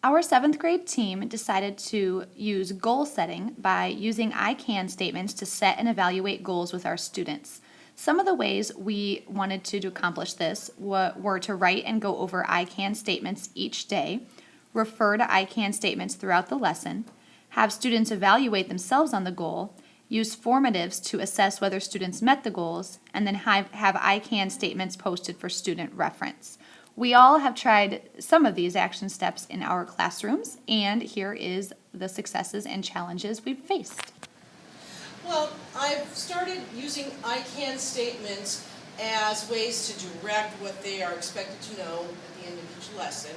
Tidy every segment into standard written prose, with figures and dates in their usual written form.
Our 7th grade team decided to use goal setting by using I can statements to set and evaluate goals with our students. Some of the ways we wanted to accomplish this were to write and go over I can statements each day, refer to I can statements throughout the lesson, have students evaluate themselves on the goal, use formatives to assess whether students met the goals, and then have I can statements posted for student reference. We all have tried some of these action steps in our classrooms, and here is the successes and challenges we've faced. Well, I've started using I can statements as ways to direct what they are expected to know at the end of each lesson.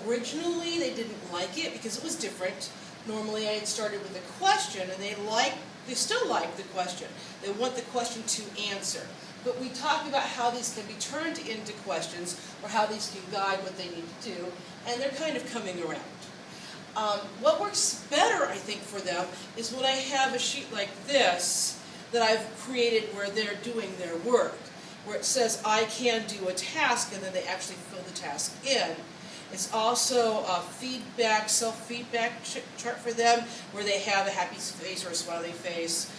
Originally, they didn't like it because it was different. Normally, I had started with a question, and they still like the question. They want the question to answer. But we talk about how these can be turned into questions, or how these can guide what they need to do, and they're kind of coming around. What works better, I think, for them is when I have a sheet like this that I've created where they're doing their work, where it says I can do a task, and then they actually fill the task in. It's also a feedback, self-feedback chart for them, where they have a happy face or a smiley face,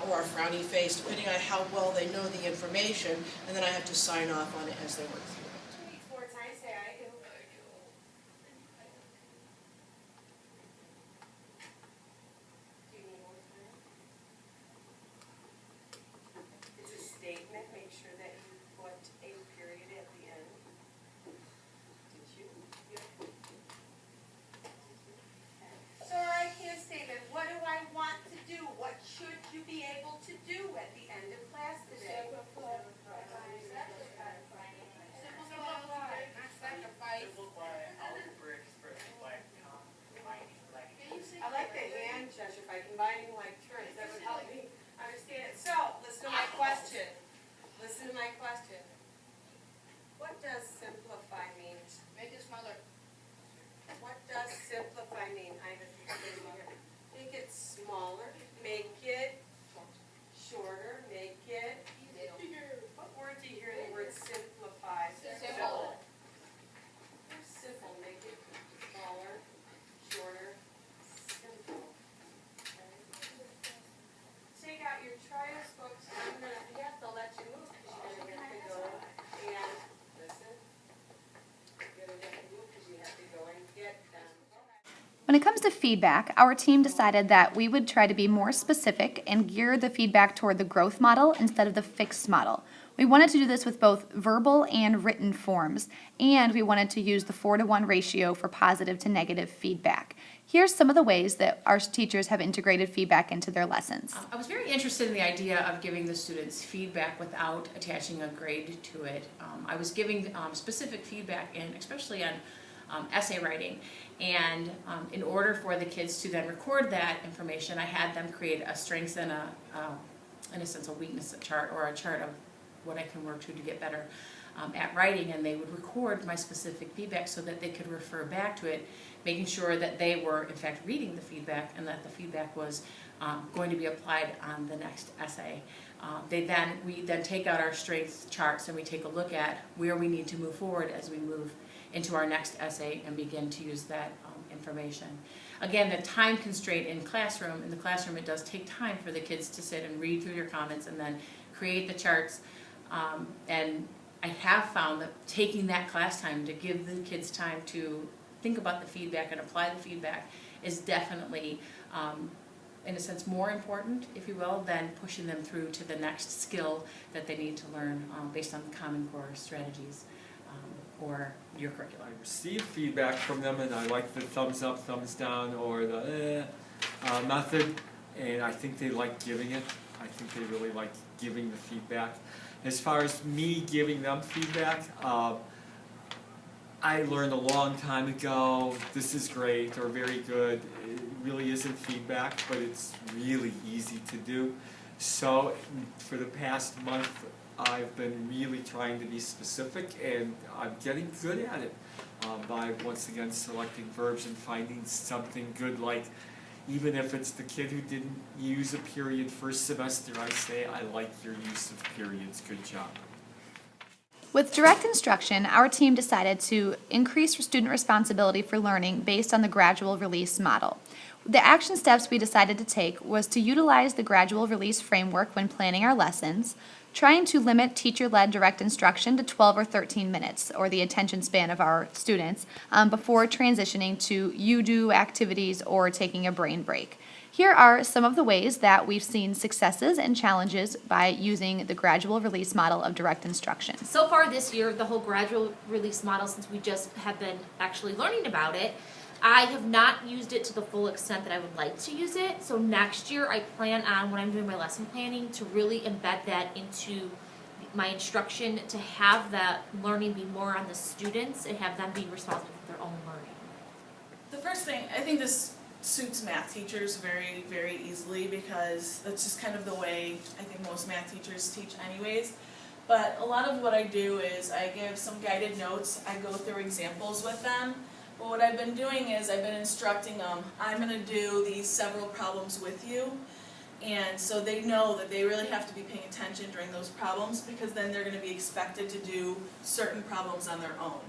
or a frowny face, depending on how well they know the information, and then I have to sign off on it as they work through it. 4 times, say I do. Do you need more time? It's a statement, make sure that you put a period at the end. Did you? So our IKEA statement, what do I want to do? What should you be able to do at the end of class today? Simplify, not sacrifice. I like the hand gesture by combining like terms. That would help me understand it. So, listen to my question. Listen to my question. What does simplify mean? Make it smaller. What does simplify mean? I think it's smaller. Make it shorter. Make it. What word do you hear in the word simplify? Simple. Simple. Make it smaller, shorter, simple. Okay. Take out your trials books. I'm gonna have to let you move because you're gonna have to go and listen. You're gonna have to move because you have to go and get them. When it comes to feedback, our team decided that we would try to be more specific and gear the feedback toward the growth model instead of the fixed model. We wanted to do this with both verbal and written forms, and we wanted to use the 4-to-1 ratio for positive to negative feedback. Here's some of the ways that our teachers have integrated feedback into their lessons. I was very interested in the idea of giving the students feedback without attaching a grade to it. I was giving specific feedback, and especially on essay writing, and in order for the kids to then record that information, I had them create a strengths and in a sense, a weakness chart, or a chart of what I can work to get better at writing, and they would record my specific feedback so that they could refer back to it, making sure that they were in fact reading the feedback and that the feedback was going to be applied on the next essay. We then take out our strengths charts and we take a look at where we need to move forward as we move into our next essay and begin to use that information. Again, the time constraint in the classroom it does take time for the kids to sit and read through your comments and then create the charts. And I have found that taking that class time to give the kids time to think about the feedback and apply the feedback is definitely, in a sense, more important, if you will, than pushing them through to the next skill that they need to learn based on the Common Core strategies or your curriculum. I receive feedback from them, and I like the thumbs up, thumbs down, or the method, and I think they like giving it. I think they really like giving the feedback. As far as me giving them feedback, I learned a long time ago, this is great or very good. It really isn't feedback, but it's really easy to do. So for the past month, I've been really trying to be specific, and I'm getting good at it by once again selecting verbs and finding something good, like even if it's the kid who didn't use a period first semester, I say, I like your use of periods, good job. With direct instruction, our team decided to increase student responsibility for learning based on the gradual release model. The action steps we decided to take was to utilize the gradual release framework when planning our lessons, trying to limit teacher-led direct instruction to 12 or 13 minutes, or the attention span of our students, before transitioning to you-do activities or taking a brain break. Here are some of the ways that we've seen successes and challenges by using the gradual release model of direct instruction. So far this year, the whole gradual release model, since we just have been actually learning about it, I have not used it to the full extent that I would like to use it. So next year, I plan on, when I'm doing my lesson planning, to really embed that into my instruction, to have that learning be more on the students and have them be responsible for their own learning. The first thing, I think this suits math teachers very, very easily because that's just kind of the way I think most math teachers teach anyways. But a lot of what I do is I give some guided notes, I go through examples with them. But what I've been doing is I've been instructing them, I'm going to do these several problems with you. And so they know that they really have to be paying attention during those problems because then they're going to be expected to do certain problems on their own.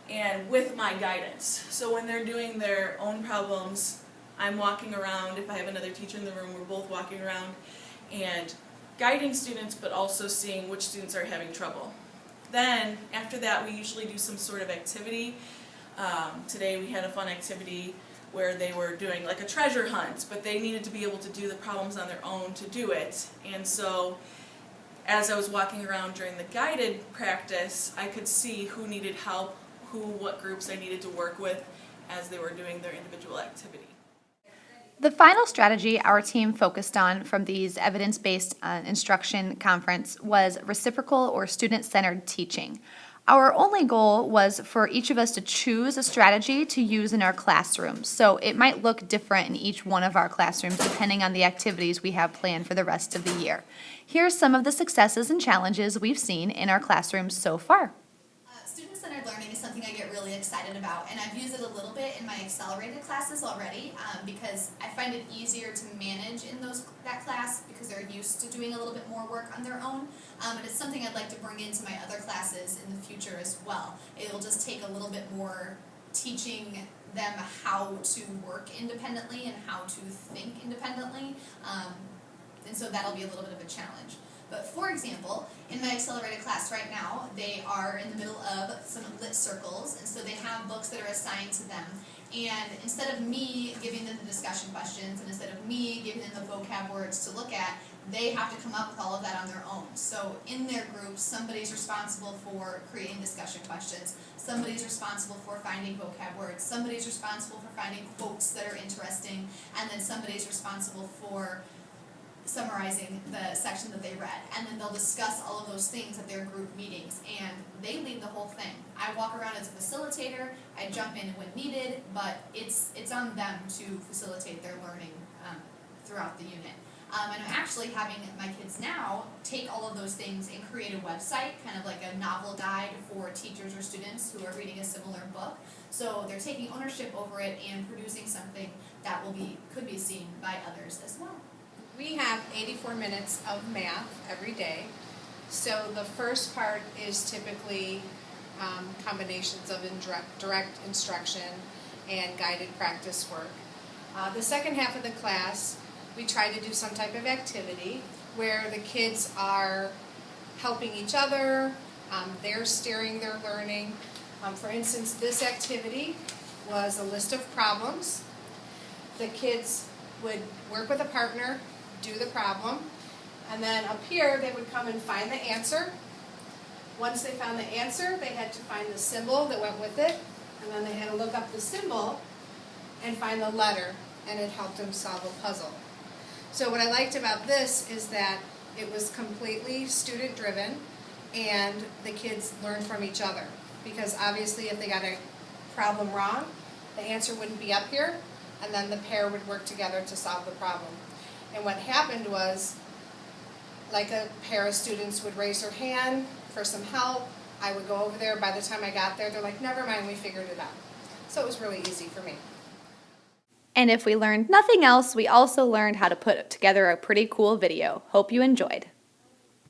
And with my guidance. So when they're doing their own problems, I'm walking around. If I have another teacher in the room, we're both walking around and guiding students, but also seeing which students are having trouble. Then, after that, we usually do some sort of activity. Today we had a fun activity where they were doing like a treasure hunt, but they needed to be able to do the problems on their own to do it. And so, as I was walking around during the guided practice, I could see who needed help, what groups I needed to work with as they were doing their individual activity. The final strategy our team focused on from these evidence-based instruction conference was reciprocal or student-centered teaching. Our only goal was for each of us to choose a strategy to use in our classrooms, so it might look different in each one of our classrooms depending on the activities we have planned for the rest of the year. Here's some of the successes and challenges we've seen in our classrooms so far. Student-centered learning is something I get really excited about, and I've used it a little bit in my accelerated classes already because I find it easier to manage in that class because they're used to doing a little bit more work on their own, and it's something I'd like to bring into my other classes in the future as well. It'll just take a little bit more teaching them how to work independently and how to think independently, and so that'll be a little bit of a challenge. But for example, in my accelerated class right now, they are in the middle of some lit circles, and so they have books that are assigned to them. And instead of me giving them the discussion questions, and instead of me giving them the vocab words to look at, they have to come up with all of that on their own. So in their groups, somebody's responsible for creating discussion questions, somebody's responsible for finding vocab words, somebody's responsible for finding quotes that are interesting, and then somebody's responsible for summarizing the section that they read, and then they'll discuss all of those things at their group meetings, and they lead the whole thing. I walk around as a facilitator, I jump in when needed, but it's on them to facilitate their learning throughout the unit. And I'm actually having my kids now take all of those things and create a website, kind of like a novel guide for teachers or students who are reading a similar book. So they're taking ownership over it and producing something that could be seen by others as well. We have 84 minutes of math every day. So the first part is typically combinations of direct instruction and guided practice work. The second half of the class, we try to do some type of activity where the kids are helping each other, they're steering their learning. For instance, this activity was a list of problems. The kids would work with a partner, do the problem, and then up here they would come and find the answer. Once they found the answer, they had to find the symbol that went with it, and then they had to look up the symbol and find the letter, and it helped them solve a puzzle. So what I liked about this is that it was completely student driven, and the kids learned from each other, because obviously if they got a problem wrong, the answer wouldn't be up here, and then the pair would work together to solve the problem. And what happened was, like a pair of students would raise their hand for some help, I would go over there, by the time I got there, they're like, never mind, we figured it out. So it was really easy for me. And if we learned nothing else, we also learned how to put together a pretty cool video. Hope you enjoyed.